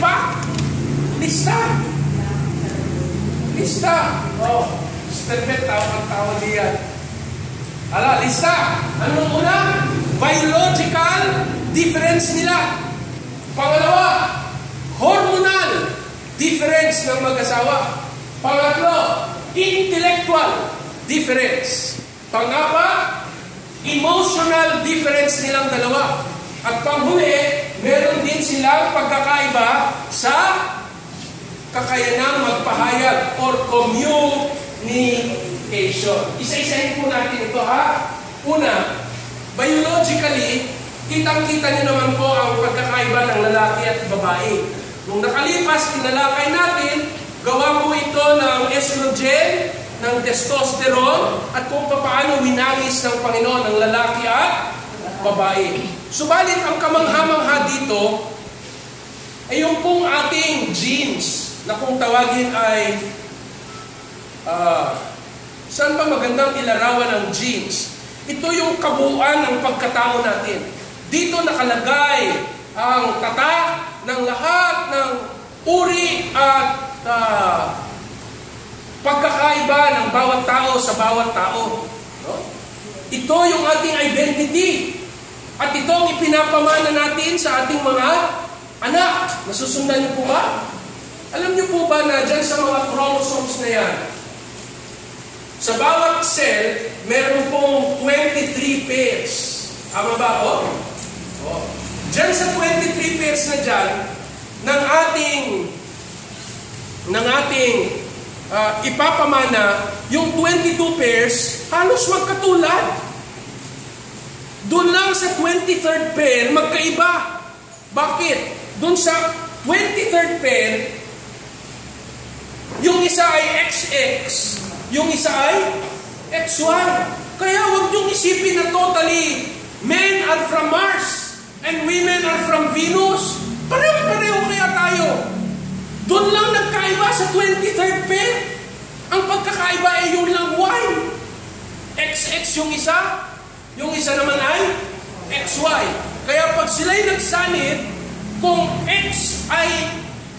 pa? Lista. Oh, Mr. tawag diyan. Lista. Anong una? Biological difference nila. Pangalawa, hormonal difference ng mag-asawa. Pangatlo, intellectual difference. Pang-apat, emotional difference nilang dalawa. At panghuli, meron din silang pagkakaiba sa kakayanang magpahayag or communication. Isa-isahin po natin ito, ha? Una, biologically, kitang-kita niyo naman po ang pagkakaiba ng lalaki at babae. Nung nakalipas, tinalakay natin, gawa po ito ng estrogen, ng testosterone, at kung paano winangis ng Panginoon ng lalaki at babae. Subalit, ang kamangha-mangha dito ay yung pong ating genes, na kung tawagin ay saan ba magandang ilarawan ng genes? Ito yung kabuuan ng pagkatao natin. Dito nakalagay ang tatak ng lahat ng uri at pagkakaiba ng bawat tao sa bawat tao. No? Ito yung ating identity. At ito ang ipinapamana natin sa ating mga anak. Nasusundan niyo po ba? Alam niyo po ba na dyan sa mga chromosomes na yan, sa bawat cell, meron pong 23 pairs. Tama ba ako? Dyan sa 23 pairs na dyan, ng ating ipapamana, yung 22 pairs, halos magkatulad. Doon lang sa 23rd pair, magkaiba. Bakit? Doon sa 23rd pair, yung isa ay XX, yung isa ay XY. Kaya huwag niyong isipin na totally, men are from Mars, and women are from Venus. Pareho-pareho kaya tayo. Doon lang nagkaiba sa 23rd pair. Ang pagkakaiba ay yung lang Y. XX yung isa naman ay XY. Kaya pag sila'y nagsanib, kung X ay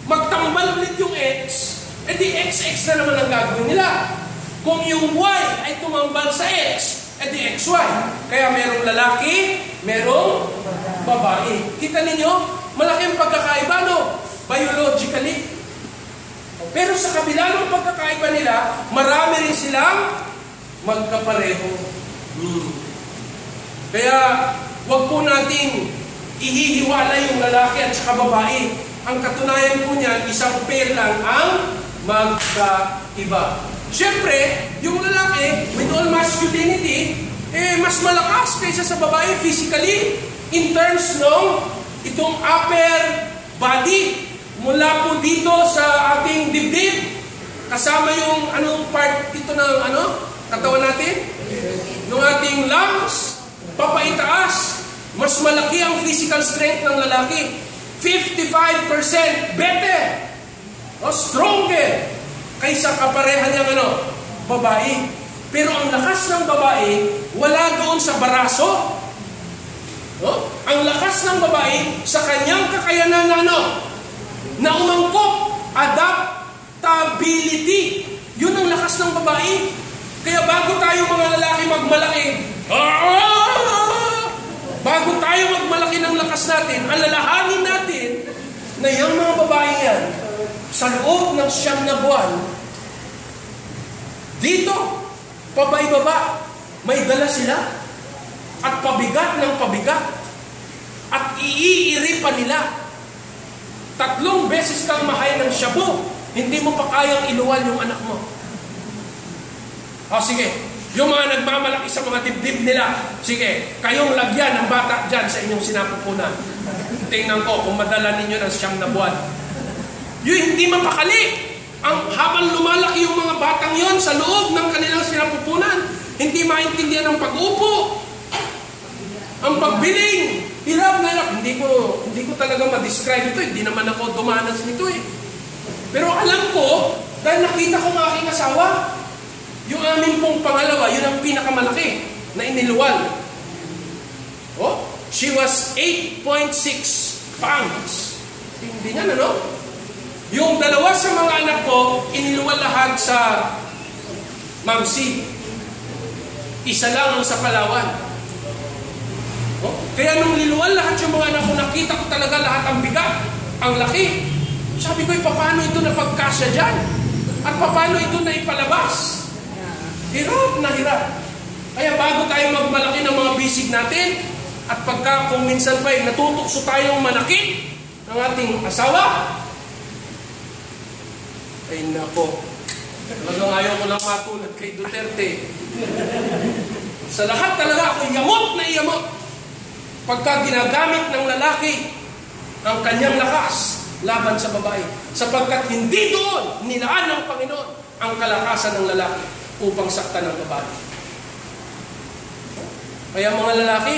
magtambal ulit yung X, edi XX na naman ang gagawin nila. Kung yung Y ay tumambal sa X, edi XY. Kaya merong lalaki, merong babae. Kita ninyo, malaking pagkakaiba, no? Biologically. Pero sa kabila ng pagkakaiba nila, marami rin silang magkapareho. Kaya, wag po nating ihihiwala yung lalaki at saka babae. Ang katunayan po niyan, isang pair lang ang magkaiba. Siyempre, yung lalaki, with all masculinity, mas malakas kaysa sa babae physically, in terms ng itong upper body, mula po dito sa ating dibdib, kasama yung anong part dito ng katawan natin, yung ating lungs, papaitaas, mas malaki ang physical strength ng lalaki. 55% better o stronger kaysa kapareha niyang babae. Pero ang lakas ng babae, wala doon sa baraso. No? Ang lakas ng babae sa kanyang kakayanan na umangkop, adaptability. Yun ang lakas ng babae. Kaya bago tayo mga lalaki magmalaki, bago tayo magmalaki ng lakas natin, alalahanin natin na yung mga babae yan, sa loob ng 9 na buwan, dito, pabay-baba, may dala sila, at pabigat ng pabigat, at iiiri pa nila. 3 beses kang mahay ng shabu, hindi mo pa kayang iluwal yung anak mo. O sige, yung mga nagmamalaki sa mga dibdib nila, sige, kayong lagyan ng bata dyan sa inyong sinapupunan. Tingnan ko kung madala ninyo ng 9 na buwan. Yung hindi mapakali. Habang lumalaki yung mga batang yon sa loob ng kanilang sinapupunan, hindi maintindihan ang pag-upo, ang pagbiling, hirap na hirap. Hindi ko talaga ma-describe ito. Hindi naman ako dumanas nito eh. Pero alam ko, dahil nakita ko ng aking asawa, yung amin pong pangalawa, yun ang pinakamalaki na iniluwal. Oh, she was 8.6 pounds. Hindi niya, Yung dalawa sa mga anak ko, iniluwalhad sa Mamsi. Isa lang ang sa Palawan. Kaya nung liluwalhad yung mga anak ko, nakita ko talaga lahat ang bigat, ang laki. Sabi ko, paano ito napagkasya dyan? At paano ito na ipalabas? Hirap na hirap. Kaya bago tayo magmalaki ng mga bisig natin, at pagka kung minsan pa natutukso tayong manakit ng ating asawa, ay nako, talagang ayaw ko lang matulad kay Duterte. Sa lahat talaga ako yamot na iyamot. Pagka ginagamit ng lalaki ang kanyang lakas laban sa babae, sapagkat hindi doon nilaan ng Panginoon ang kalakasan ng lalaki upang saktan ng babae. Kaya mga lalaki,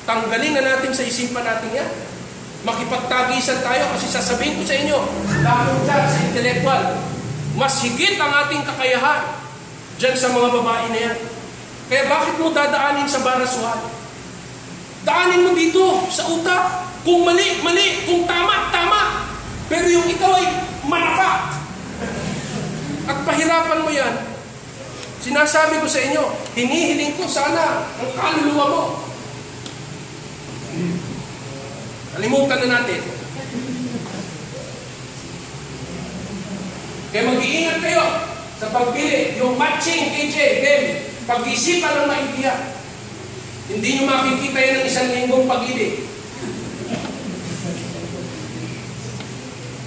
tanggalin na natin sa isipan natin yan. Makipagtagisan tayo kasi sasabihin ko sa inyo, lalo dyan sa intellectual, mas higit ang ating kakayahan dyan sa mga babae na yan. Kaya bakit mo dadaanin sa barasuhan? Daanin mo dito sa utak. Kung mali, mali. Kung tama, tama. Pero yung ikaw ay manapa. At pahirapan mo yan. Sinasabi ko sa inyo, hinihiling ko sana ang kaluluwa mo. Kalimutan na natin. Kaya mag-iingat kayo sa pagpili. Yung matching, KJ, game, pag-isipan ng maitiyak. Hindi nyo makikita yan ng isang linggong pag-ibig.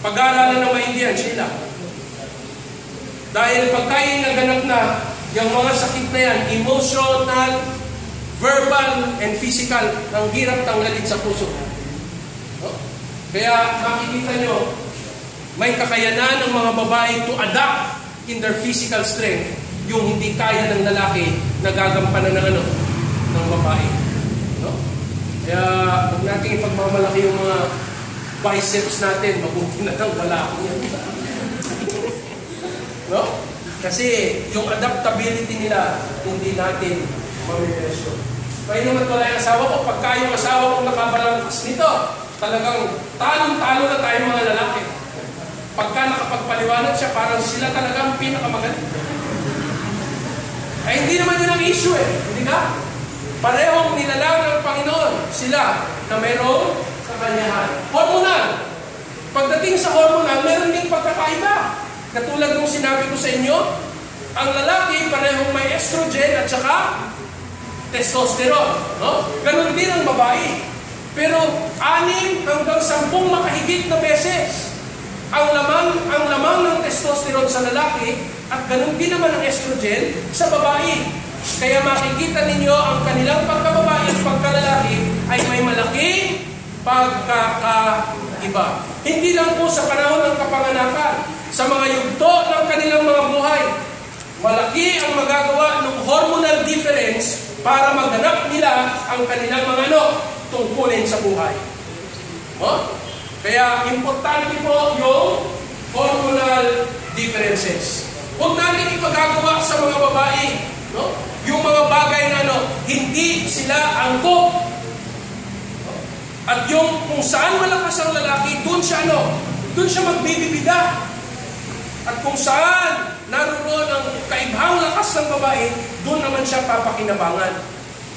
Pag-aaralan ng maintindihan sila. Dahil pagka yung naganap na, yung mga sakit na yan, emotional, verbal, and physical, ang hirap tanggalin sa puso. No? Kaya makikita nyo, may kakayanan ng mga babae to adapt in their physical strength, yung hindi kaya ng lalaki na gagampanan ng ng babae. No? Kaya huwag natin ipagmamalaki yung mga biceps natin, mabuti na lang wala ako yan. No? Kasi yung adaptability nila, hindi natin mamipresyo. Kaya naman wala yung asawa ko, pagka yung asawa ko nakabalangkas nito, talagang talong-talo na tayo mga lalaki. Pagka nakapagpaliwanag siya, parang sila talagang pinakamagaling. Ay hindi naman yun ang issue hindi ka? Parehong nilalang ng Panginoon sila na mayroong kakanyahan. Hormonal. Pagdating sa hormonal, meron ding pagkakaiba. Katulad ng sinabi ko sa inyo, ang lalaki parehong may estrogen at saka testosterone. No? Ganon din ang babae. Pero 6 hanggang 10 makahigit na beses ang lamang ng testosterone sa lalaki at ganon din naman ang estrogen sa babae. Kaya makikita ninyo ang kanilang pagkababae at pagkalalaki ay may malaking pagkakaiba. Hindi lang po sa panahon ng kapanganakan, sa mga yugto ng kanilang mga buhay, malaki ang magagawa ng hormonal difference para maganap nila ang kanilang mga tungkulin sa buhay. Kaya importante po yung hormonal differences. Huwag natin ipagagawa sa mga babae, yung mga bagay na hindi sila angkop. At yung kung saan malakas ang lalaki, doon siya magbibibida. At kung saan naroon ang kaibhang lakas ng babae, doon naman siya papakinabangan.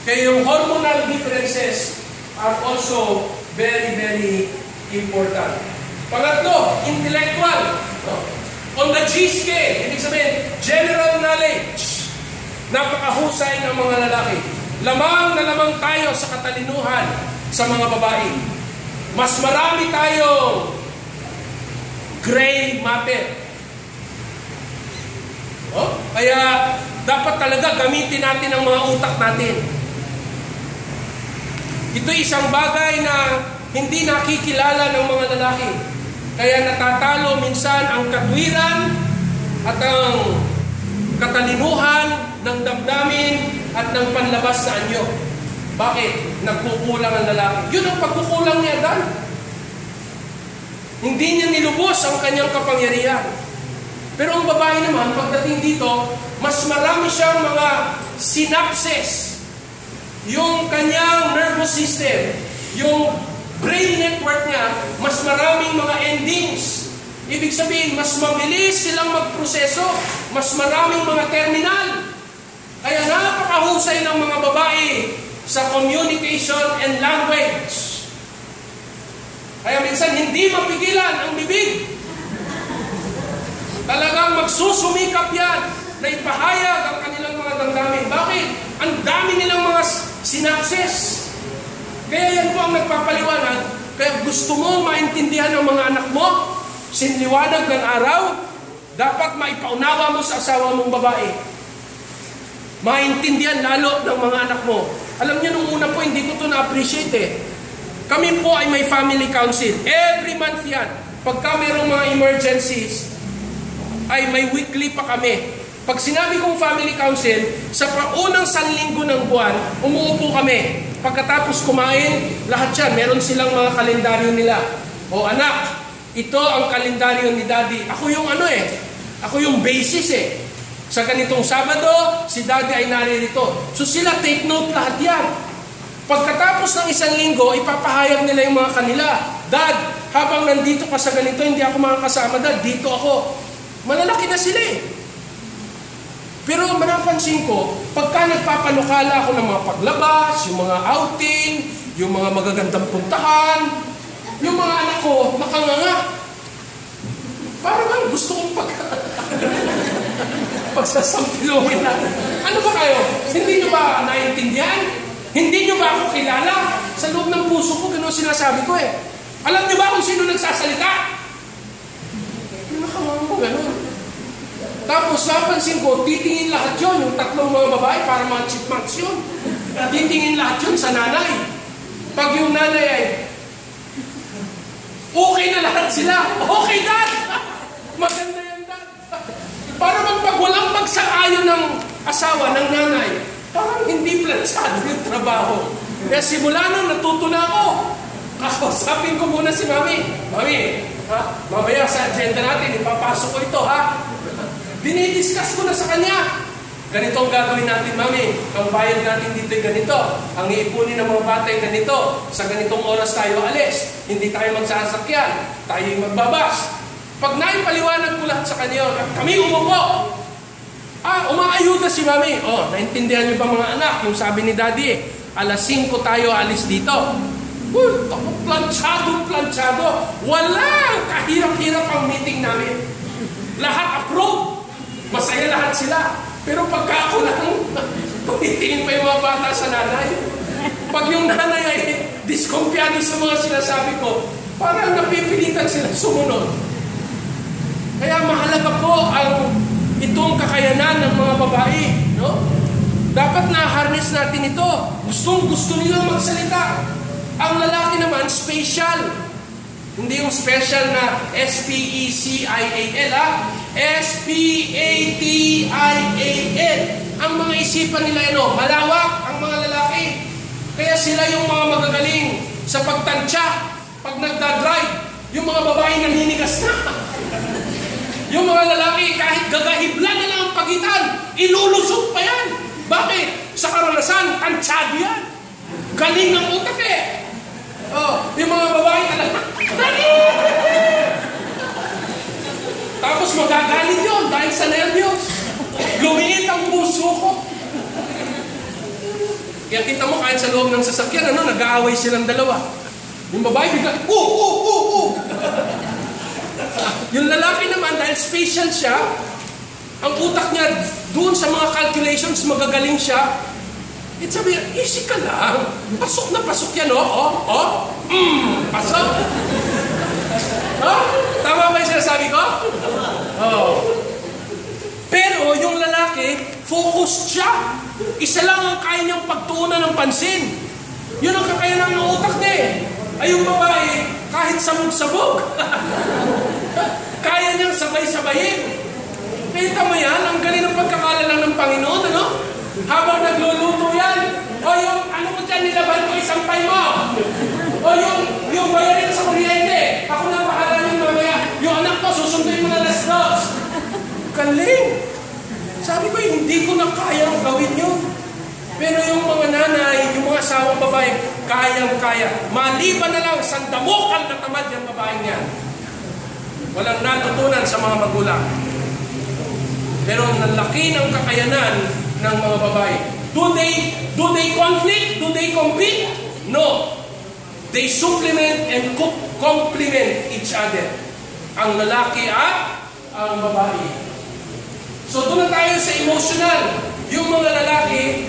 Kaya yung hormonal differences are also very, very important. Pangatlo, intellectual. On the G scale, ibig sabihin, general knowledge. Napakahusay ng mga lalaki. Lamang na lamang tayo sa katalinuhan sa mga babae. Mas marami tayong gray matter. Kaya dapat talaga gamitin natin ang mga utak natin. Ito isang bagay na hindi nakikilala ng mga lalaki. Kaya natatalo minsan ang katwiran at ang katalinuhan ng damdamin at ng panlabas na anyo. Bakit? Nagkukulang ang lalaki. Yun ang pagkukulang ni Adan. Hindi niya nilubos ang kanyang kapangyarihan. Pero ang babae naman, pagdating dito, mas marami siyang mga synapses. Yung kanyang nervous system, yung brain network niya, mas maraming mga endings. Ibig sabihin, mas mabilis silang magproseso, mas maraming mga terminal. Kaya napakahusay ng mga babae sa communication and language. Kaya minsan hindi mapigilan ang bibig. Talagang magsusumikap yan na ipahayag ang kanilang mga damdamin. Bakit? Ang dami nilang mga synapses. Kaya yan po ang nagpapaliwanag. Kaya gusto mo maintindihan ng mga anak mo, sinliwanag ng araw, dapat maipaunawa mo sa asawa mong babae. Maintindihan lalo ng mga anak mo. Alam niyo, nung una po, hindi ko ito na-appreciate Kami po ay may family council. Every month yan. Pagka mayroong mga emergencies, ay may weekly pa kami. Pag sinabi kong family council, sa unang sanlinggo ng buwan, umuupo kami. Pagkatapos kumain, lahat yan, meron silang mga kalendaryo nila. O anak, ito ang kalendaryo ni Daddy. Ako yung ako yung basis Sa ganitong Sabado, si Daddy ay naririto. So sila take note lahat yan. Pagkatapos ng isang linggo, ipapahayag nila yung mga kanila. Dad, habang nandito ka sa ganito, hindi ako makakasama, Dad, dito ako. Malalaki na sila Pero manapansin ko, pagka nagpapalukala ako ng mga paglabas, yung mga outing, yung mga magagandang puntahan, yung mga anak ko, nakanganga. Para bang gusto kong pagsasampilungin na. Ano ba kayo? Hindi nyo ba naiintindihan? Hindi nyo ba ako kilala? Sa loob ng puso ko, gano'n sinasabi ko Alam nyo ba kung sino nagsasalita? Yung nakanganga ko, gano'n. Tapos napansin ko, titingin lahat yun, yung tatlong mga babae, para mga chipmunks yun. Titingin lahat yun sa nanay. Pag yung nanay ay, okay na lahat sila. Okay, Dad! Maganda yan, Dad. Para bang pag walang pagsaayon ng asawa, ng nanay, parang hindi plansado yung trabaho. Kaya simula nung natuto na ako, kakausapin ko muna si Mami. Mami, mamaya sa agenda natin, ipapasok ko ito, dinidiscuss ko na sa kanya. Ganito ang gagawin natin, Mami. Ang bayad natin dito ay ganito. Ang iipunin ng mga bata ay ganito. Sa ganitong oras tayo alis. Hindi tayo magsasakyan. Tayo magbabas. Pag naipaliwanag ko lahat sa kanya, kami umupo. Umaayuda si Mami. Naintindihan niyo ba mga anak? Yung sabi ni Daddy, alas 5 tayo alis dito. Planchado. Walang kahirap-hirap ang meeting namin. Lahat approve. Masaya lahat sila. Pero pagka ako lang, tumitingin pa yung mga bata sa nanay. Pag yung nanay ay diskumpiyado sa mga sinasabi ko, parang napipilitan sila sumunod. Kaya mahalaga po itong kakayanan ng mga babae. No? Dapat na-harness natin ito. Gustong-gusto nilang magsalita. Ang lalaki naman, special. Hindi yung special na S-P-E-C-I-A-L, S-P-A-T-I-A-L. Ang mga isipan nila, malawak ang mga lalaki. Kaya sila yung mga magagaling sa pagtansya, pag nagdadrive. Yung mga babae naninigas na. Yung mga lalaki, kahit gagahibla na lang ang pagitan, ilulusog pa yan. Bakit? Sa karanasan, tansyado yan. Galing ng utak yung mga babae talaga, tapos magagalit yun dahil sa nervyos. Lumiit ang puso ko. Kaya kita mo kahit sa loob ng sasakyan, nag-aaway silang dalawa. Yung babae bigla, Yung lalaki naman, dahil special siya, ang utak niya, doon sa mga calculations, magagaling siya. It's sabi, easy ka lang. Pasok na pasok yan, pasok. Tama ba yung sinasabi ko? Pero yung lalaki, focused siya. Isa lang ang kaya niyang pagtuunan ng pansin. Yun ang kakayanan ng utak niya Ay yung babae, kahit sabog-sabog, kaya niyang sabay-sabayin. Kita mo yan, ang galing ng pagkakalalang ng Panginoon, Habang nagluluto yan, yung ano mo dyan, nilaban ko, isampay mo. Yung bayarin sa kuryente, ako na bahala yung mamaya. Yung anak ko, susunduin mo na las dos. Galing. Sabi ko, hindi ko na kayang gawin yun. Pero yung mga nanay, yung mga asawang babae, kayang-kaya. Maliban na lang, sandamukan na tamad yung babaeng yan. Walang natutunan sa mga magulang. Pero nalaki ng kakayanan ng mga babae. Do they conflict? Do they compete? No. They supplement and complement each other. Ang lalaki at ang babae. So doon na tayo sa emotional. Yung mga lalaki,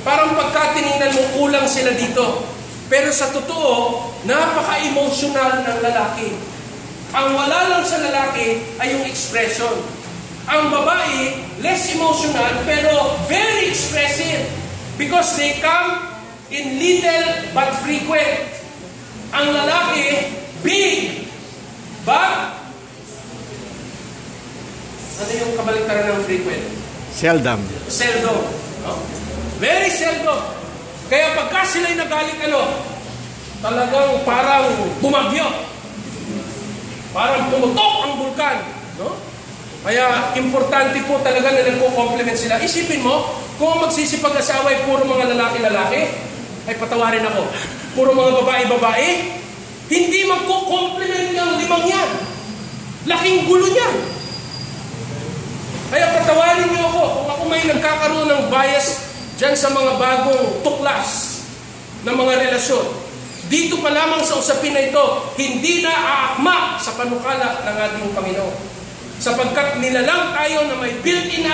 parang pagka tinignan mo, kulang sila dito. Pero sa totoo, napaka-emotional ng lalaki. Ang wala lang sa lalaki ay yung expression. Ang babae, less emotional, pero very expressive. Because they come in little but frequent. Ang lalaki, big, but ano yung kabaliktaran ng frequent? Seldom. Seldom. No? Very seldom. Kaya pagka sila'y nagalit, talagang parang bumagyo. Parang pumutok ang bulkan. No? Kaya importante po talaga na nagko-compliment sila. Isipin mo, kung magsisipag-asawa ay puro mga lalaki-lalaki, ay patawarin ako. Puro mga babae-babae, hindi magko-compliment yung limang yan. Laking gulo niyan. Kaya patawarin niyo ako kung ako may nagkakaroon ng bias dyan sa mga bagong tuklas ng mga relasyon. Dito pa lamang sa usapin na ito, hindi na aakma sa panukala ng ating Panginoon. Sapagkat nilalang tayo na may built-in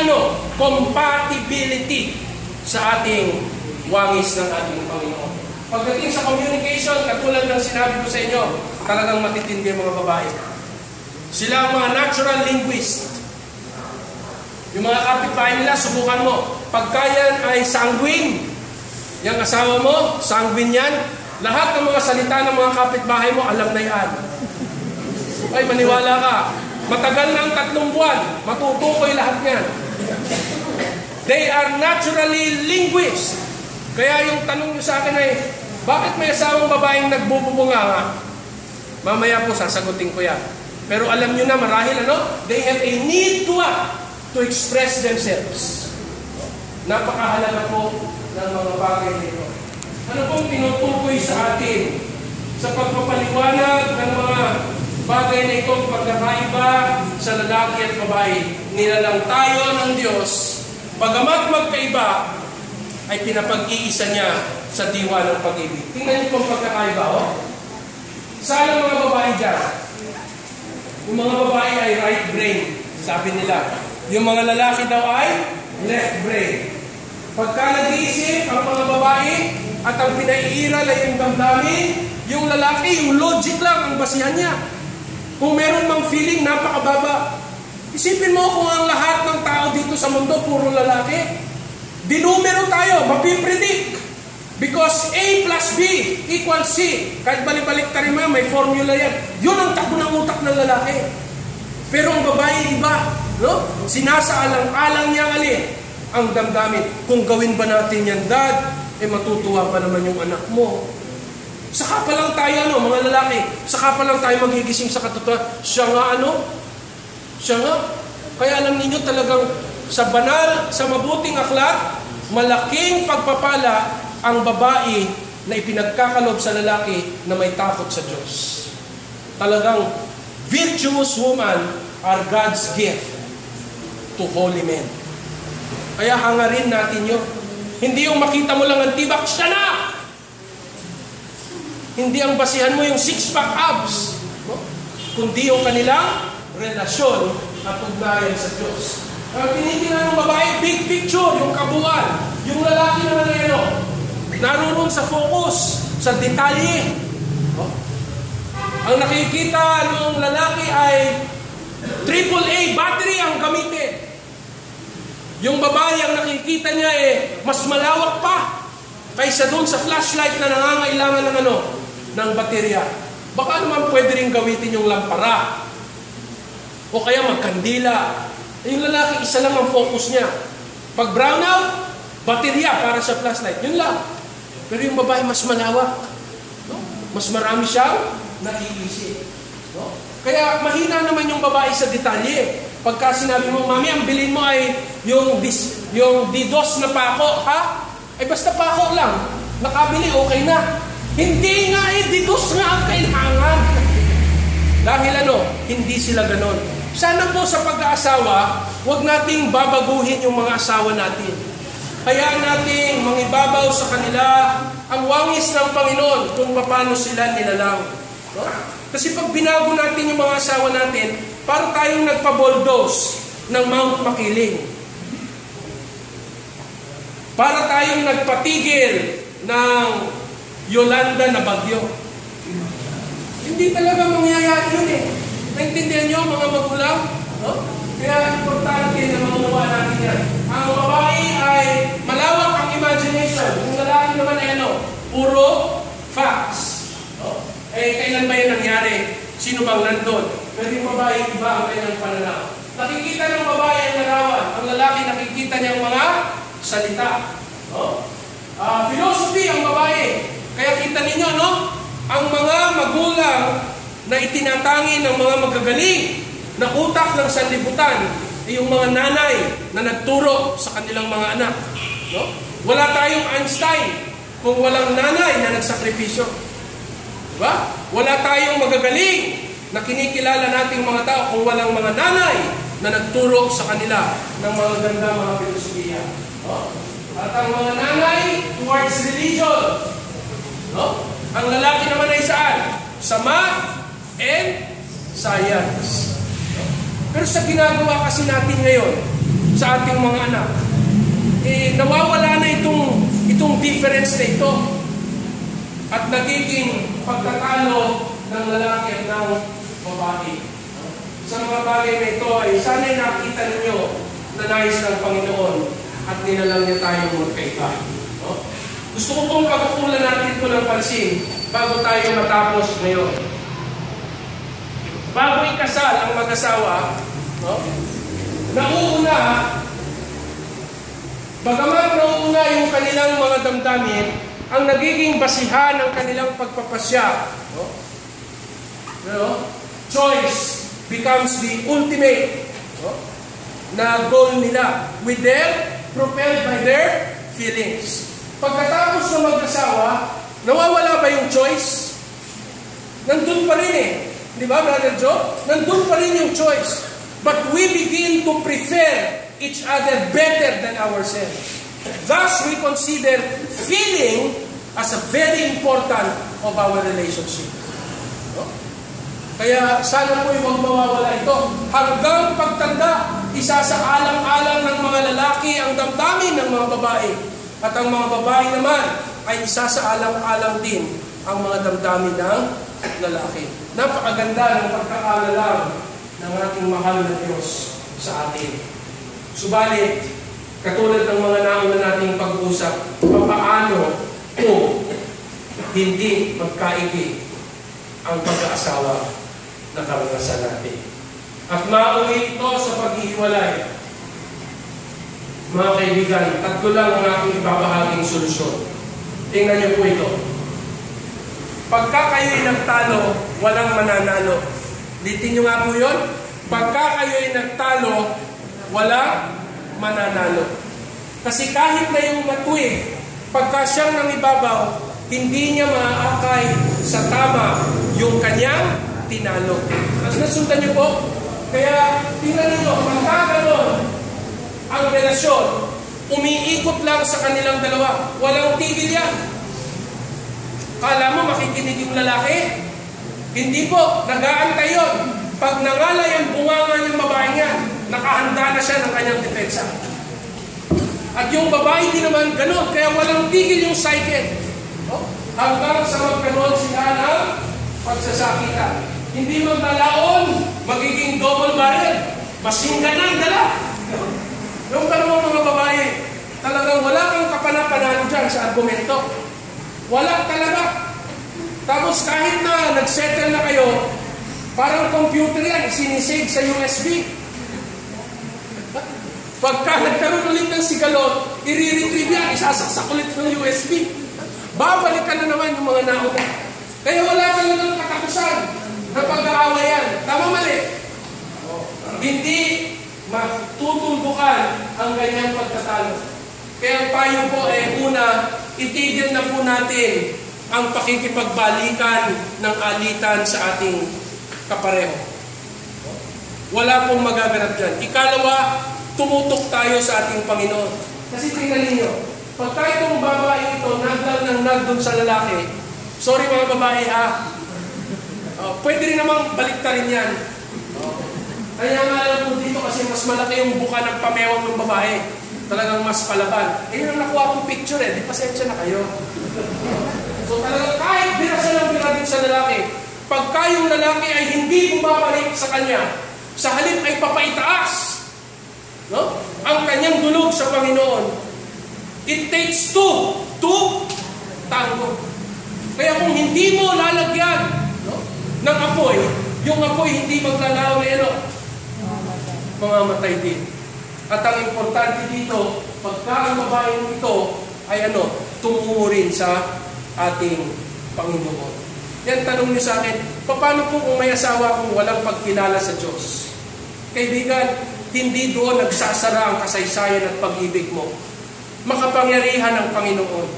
compatibility sa ating wangis ng ating Panginoon. Pagdating sa communication, katulad ng sinabi ko sa inyo, talagang matitindi ang mga babae. Sila ang mga natural linguist. Yung mga kapitbahay nila, subukan mo. Pagka yan ay sanguine, yung asawa mo, sanguine yan, lahat ng mga salita ng mga kapitbahay mo, alam na yan. Ay, maniwala ka. Matagal na ang 3 buwan, matutukoy lahat yan. They are naturally linguists. Kaya yung tanong nyo sa akin ay, bakit may asawang babaeng nagbububunga nga? Mamaya po sasagutin ko yan. Pero alam nyo na marahil they have a need to express themselves. Napakahalaga po ng mga bagay nito. Ano pong tinutukoy sa atin sa pagpapaliwanag ng mga bagay na itong pagkakaiba sa lalaki at babae? Nilalang tayo ng Diyos, bagamat magkaiba, ay pinapag-iisa niya sa diwa ng pag-ibig. Tingnan niyo pong pagkakaiba, Saan ang mga babae dyan? Yung mga babae ay right brain, sabi nila. Yung mga lalaki daw ay left brain. Pagka nag-iisip ang mga babae at ang pinaiiral ay yung damdamin, yung lalaki, yung logic lang ang basihan niya. Kung meron mang feeling, napakababa. Isipin mo kung ang lahat ng tao dito sa mundo, puro lalaki. Dinumero tayo, mapipredict. Because A plus B equals C. Kahit balik-balik tayo may formula yan. Yun ang takbo ng utak ng lalaki. Pero ang babae iba. No? Sinasaalang-alang niya ang damdamin. Kung gawin ba natin yan, Dad, matutuwa pa naman yung anak mo. Saka pa lang tayo, mga lalaki, saka pa lang tayo magigising sa katotohanan. Siya nga, Siya nga. Kaya alam ninyo talagang sa banal, sa mabuting aklat, malaking pagpapala ang babae na ipinagkakalob sa lalaki na may takot sa Diyos. Talagang virtuous woman are God's gift to holy men. Kaya hangarin natin yun. Hindi yung makita mo lang ang tibak, siya na! Hindi ang basihan mo yung six-pack abs, no? Kundi yung kanilang relasyon at ugnayan sa Diyos. Ang tinitingnan ng babae, big picture, yung kabuuan. Yung lalaki naman ay naroon sa focus, sa detalye. No? Ang nakikita ng lalaki ay AAA battery ang gamitin. Yung babae, ang nakikita niya mas malawak pa kaysa doon sa flashlight na nangangailangan ng baterya. Baka naman pwede rin gamitin yung lampara. O kaya magkandila. Yung lalaki, isa lang ang focus niya. Pag brown out, baterya para sa flashlight. Yun lang. Pero yung babae mas malawak. No? Mas marami siyang naiisip. No? Kaya mahina naman yung babae sa detalye. Pagka sinabi mo, Mami, ang bilhin mo ay yung DDoS na pako, ha? Ay basta pako lang. Nakabili, okay na. Hindi nga DDoS nga ang kailangan. Dahil hindi sila ganon. Sana po sa pag-aasawa, huwag nating babaguhin yung mga asawa natin. Hayaan natin mangibabaw sa kanila ang wangis ng Panginoon kung paano sila nilalang. No? Kasi pag binago natin yung mga asawa natin, parang tayong nagpa-bulldoze ng Mount Makiling. Para tayong nagpatigil ng Yolanda na bagyo. Hindi talaga mangyayari yun eh. Naintindihan nyo mga magulang? No? Kaya importante na mamuha natin yan. Ang babae ay malawak ang imagination. Yung lalaki naman ay puro facts. No? Kailan ba yan nangyari? Sino bang nandun? Pero yung babae, iba ang kanyang pananaw. Nakikita ng babae ang larawan. Ang lalaki nakikita niyang mga salita. No? Philosophy ang babae. Kaya kita ninyo, ang mga magulang na itinatangi ng mga magagaling na utak ng sanlibutan ay yung mga nanay na nagturo sa kanilang mga anak. No? Wala tayong Einstein kung walang nanay na nagsakripisyo. Diba? Wala tayong magagaling na kinikilala nating mga tao kung walang mga nanay na nagturo sa kanila ng mga ganda mga filosofiya. No? At ang mga nanay towards religion. No? Ang lalaki naman ay saan? Sa math and science. Pero sa ginagawa kasi natin ngayon sa ating mga anak, nawawala na itong difference na ito. At nagiging pagtatalo ng lalaki at ng babae. Sa mga bagay na ito ay sana'y nakita ninyo na nais ng Panginoon at nilalang niya tayong magkaiba. No? Gusto ko pong pagkukulan natin ito ng pansin bago tayo matapos ngayon. Bago ikasal ang mag-asawa, bagamat nauuna yung kanilang mga damdamin, ang nagiging basihan ng kanilang pagpapasya. Choice becomes the ultimate na goal nila with their propelled by their feelings. Pagkatapos ng mag-asawa, nawawala ba yung choice? Nandun pa rin eh. Di ba, Brother Joe? Nandun pa rin yung choice. But we begin to prefer each other better than ourselves. Thus, we consider feeling as a very important of our relationship. No? Kaya sana po huwag mawawala ito. Hanggang pagtanda, isa sa alang-alang ng mga lalaki ang damdamin ng mga babae. At ang mga babae naman ay isa sa alang-alang din ang mga damdamin ng lalaki. Napakaganda ng pagkakalalang ng ating mahal na Diyos sa atin. Subalit, katulad ng mga nauna nating pag-usap, papaano kung hindi magkaigi ang pag-aasawa na karanasan natin. At mauwi ito sa paghihiwalay. Mga kaibigan, tatlo lang ang aking ibabahaging solusyon. Tingnan niyo po ito. Pagka kayo'y nagtalo, walang mananalo. Litin niyo nga po yun. Pagka kayo'y nagtalo, walang mananalo. Kasi kahit na yung matuwid, pagka siyang nangibabaw, hindi niya maaakay sa tama yung kanyang tinalo. Nasundan niyo po? Kaya tingnan niyo, pagka gano'n ang relasyon, umiikot lang sa kanilang dalawa. Walang tigil yan. Kala mo makikinig yung lalaki? Hindi po, nag-aantay yun. Pag nangalay ang bunganga ng babae niya, nakahanda na siya ng kanyang depensa. At yung babae din naman ganun, kaya walang tigil yung cycle. Hanggang sa magkaroon sila ng pagsasakitan. Hindi magdalaon, magiging double barrel. Masinggan ang dala. Yung karong mga babae, talagang wala kang kapanapanalo dyan sa argumento. Wala talaga. Tapos kahit na nagsettle na kayo, parang computer yan, sinisave sa USB. Pagka nagkaroon ulit ng sigalot, i-retrieve yan, isasaksak ulit ng USB. Babalikan na naman yung mga nauna. Kaya wala talagang katapusan na pag-aaway yan. Tama mali? Hindi matutulbukan ang ganyang pagtatalo. Kaya payo po una, itigil na po natin ang pakikipagbalikan ng alitan sa ating kapareho. Wala pong magaganap dyan. Ikalawa, tumutok tayo sa ating Panginoon. Kasi tingnan ninyo, pagka itong babae ito, nag doon sa lalaki, sorry mga babae pwede rin namang baliktarin yan. Kaya nga alam po dito kasi mas malaki yung buka ng pamewang ng babae. Talagang mas palaban. Yun ang nakuha kong picture di pasensya na kayo. So talagang kahit bira siya ng bira din sa lalaki, pagka yung lalaki ay hindi bumabalik sa kanya, sa halip ay papaitaas, no? Ang kanyang dulog sa Panginoon. It takes two to tango. Kaya kung hindi mo lalagyan, no, ng apoy, yung apoy hindi maglalaw na mamamatay din. At ang importante dito, pagka ang babaeng ito ay tumungo rin sa ating Panginoon. Yan, tanong niyo sa akin, paano po kung may asawa kung walang pagkilala sa Diyos? Kaibigan, hindi doon nagsasara ang kasaysayan at pag-ibig mo. Makapangyarihan ng Panginoon.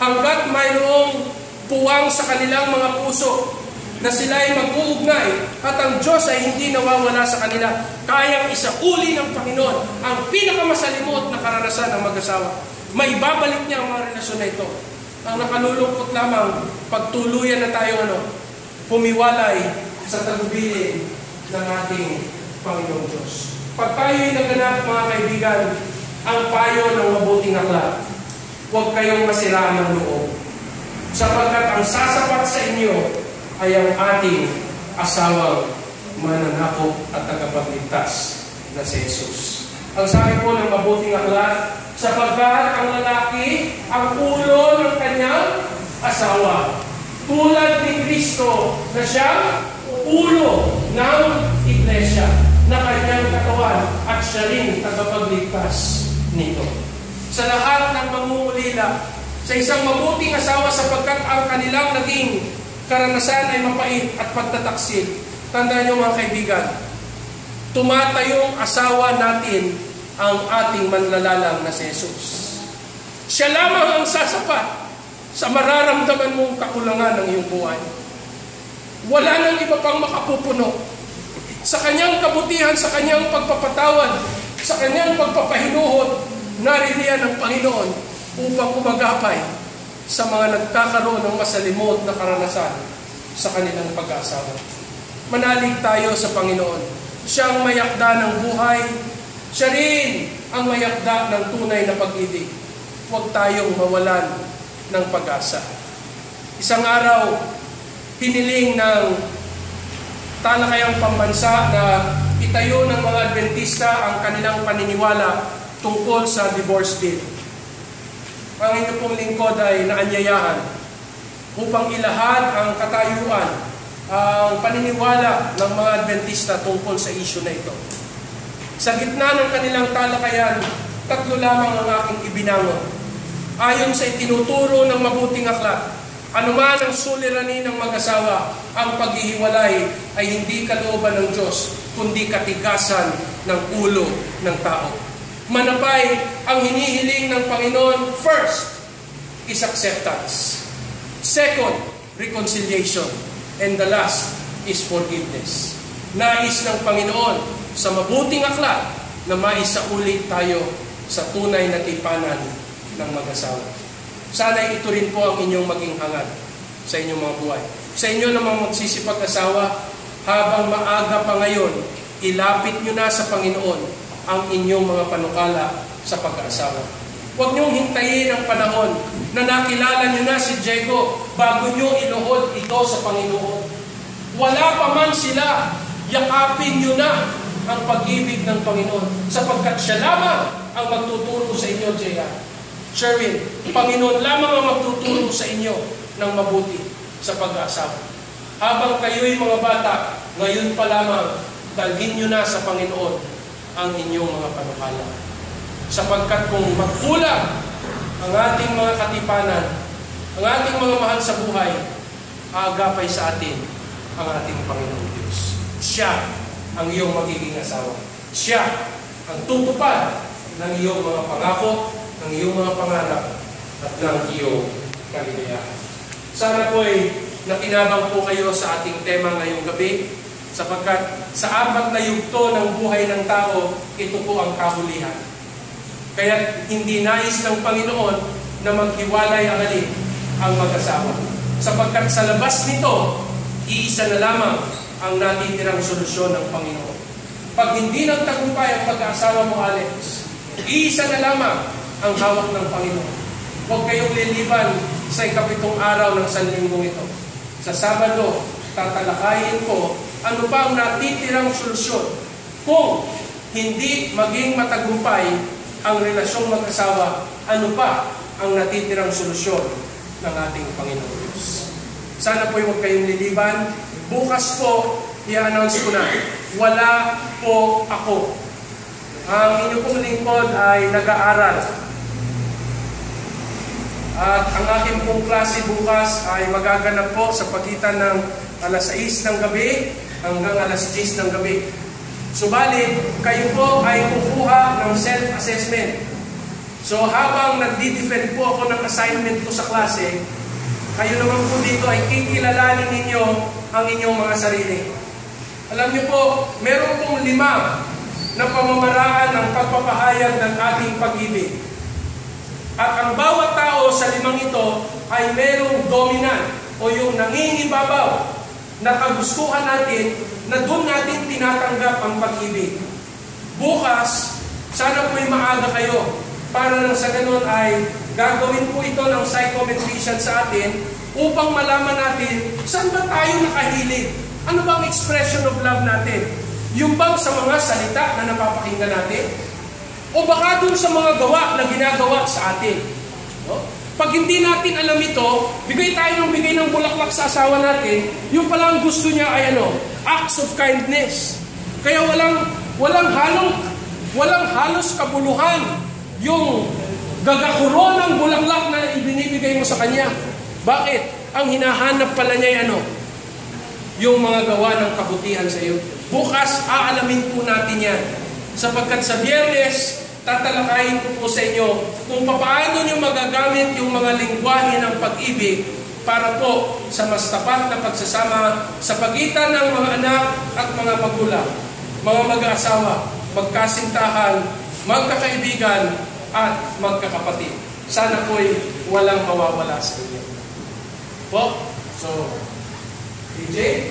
Hanggat mayroong puwang sa kanilang mga puso na sila ay mag-uugnay at ang Diyos ay hindi nawawala sa kanila, kayang isauli ng Panginoon ang pinakamasalimot na karanasan ng mag-asawa. Maibabalik niya ang mga relasyon na ito. Ang nakalulungkot lamang, pagtuluyan na tayo pumiwalay sa tagubilin ng ating Panginoong Diyos. Pag tayo'y naganap, mga kaibigan, ang payo ng mabuting aklat, huwag kayong masiraan ng loob. Sapagkat ang sasapat sa inyo ay ang ating asawang mananakop at tagapagligtas na si Jesus. Ang sabi po ng mabuting aklat, sapagkat ang lalaki ang ulo ng kanyang asawa. Tulad ni Kristo na siyang ulo ng iglesia na kanyang katawan at siya rin tagapagligtas nito. Sa lahat ng mangungulila, sa isang mabuting asawa sapagkat ang kanilang naging karanasan ay mapait at pagtataksil. Tandaan niyo mga kaibigan, tumatayong asawa natin ang ating manlalalang na si Jesus. Siya lamang ang sasapat sa mararamdaman mong kakulangan ng iyong buhay. Wala nang iba pang makapupuno. Sa kanyang kabutihan, sa kanyang pagpapatawad, sa kanyang pagpapahinuhod, naririyan ang Panginoon upang umagapay sa mga nagkakaroon ng masalimot na karanasan sa kanilang pag-aasawa. Manalig tayo sa Panginoon. Siya ang mayakda ng buhay. Siya rin ang mayakda ng tunay na pag-ibig. Huwag tayong mawalan ng pag-asa. Isang araw, hiniling ng talakayang pambansa na itayo ng mga Adventista ang kanilang paniniwala tungkol sa divorce bill. Ang inyong pong lingkod ay naanyayahan upang ilahad ang katayuan, ang paniniwala ng mga Adventista tungkol sa issue na ito. Sa gitna ng kanilang talakayan, 3 lamang ang aking ibinangon. Ayon sa itinuturo ng mabuting aklat, anuman ang suliranin ng mag-asawa, ang paghihiwalay ay hindi kalooban ng Diyos, kundi katigasan ng ulo ng tao. Manapay, ang hinihiling ng Panginoon, first is acceptance. Second, reconciliation. And the last is forgiveness. Nais ng Panginoon sa mabuting aklat na maisaulit tayo sa tunay na tipanan ng mag-asawa. Sana ito rin po ang inyong maging hangad sa inyong mga buhay. Sa inyo namang magsisipag-asawa, habang maaga pa ngayon, ilapit nyo na sa Panginoon ang inyong mga panukala sa pag-aasawa. Huwag niyong hintayin ang panahon na nakilala nyo na si Diego bago nyo iluhod ito sa Panginoon. Wala pa man sila, yakapin nyo na ang pag-ibig ng Panginoon sapagkat siya lamang ang magtuturo sa inyo, Jaya. Sherwin, Panginoon lamang ang magtuturo sa inyo ng mabuti sa pag-aasawa. Habang kayo'y mga bata, ngayon pa lamang, dalhin nyo na sa Panginoon ang inyong mga panukala. Sapagkat kung magkulang ang ating mga katipanan, ang ating mga mahal sa buhay, aagapay sa atin ang ating Panginoong Diyos. Siya ang iyong magiging asawa. Siya ang tutupad ng iyong mga pangako, ng iyong mga pangarap, at ng iyong kaligayahan. Sana po'y nakinabang po kayo sa ating tema ngayong gabi, sapagkat sa apat na yugto ng buhay ng tao, ito po ang kahulihan. Kaya hindi nais ng Panginoon na maghiwalay ang mag-asawa. Sapagkat sa labas nito, iisa na lamang ang natitirang solusyon ng Panginoon. Pag hindi nagtagumpay ang pag-aasawa mo, Alex, iisa na lamang ang hawak ng Panginoon. Huwag kayong liliban sa 7 araw ng sanlinggong ito. Sa Sabado, tatalakayin ko ano pa ang natitirang solusyon kung hindi maging matagumpay ang relasyong mag-asawa, ano pa ang natitirang solusyon ng ating Panginoon Diyos. Sana po huwag kayong liliban. Bukas po, i-announce ko na, wala po ako. Ang inyong pong lingkod ay nag-aaral. At ang aking pong klase bukas ay magaganap po sa pagitan ng alas 6 ng gabi hanggang alas 10 ng gabi. Subalit, kayo po ay kukuha ng self-assessment. So habang nagdi-defend po ako ng assignment ko sa klase, kayo naman po dito ay kikilalanin ninyo ang inyong mga sarili. Alam niyo po, meron pong 5 na pamamaraan ng pagpapahayag ng ating pag-ibig. At ang bawat tao sa 5 ito ay merong dominant o yung nangingibabaw na kagustuhan natin na doon natin tinatanggap ang pag-ibig. Bukas, sana po'y maaga kayo para nang sa ganun ay gagawin po ito ng psychometrician sa atin upang malaman natin saan ba tayo nakahilig. Ano bang expression of love natin? Yung bang sa mga salita na napapakinggan natin? O baka dun sa mga gawa na ginagawa sa atin? No? Pag hindi natin alam ito, bigay ng bulaklak sa asawa natin, yung palang gusto niya ay acts of kindness. Kaya walang halos kabuluhan yung gagakuro ng bulaklak na ibinibigay mo sa kanya. Bakit? Ang hinahanap pala niya yung mga gawa ng kabutihan sa iyo. Bukas, aalamin po natin yan. Sapagkat sa Biyernes, tatalakayin ko po sa inyo kung paano nyo magagamit yung mga lingwahe ng pag-ibig para po sa mas tapat na pagsasama sa pagitan ng mga anak at mga magulang, mga mag-aasawa, magkasintahan, magkakaibigan, at magkakapatid. Sana po'y walang mawawala sa inyo. Po? So, DJ?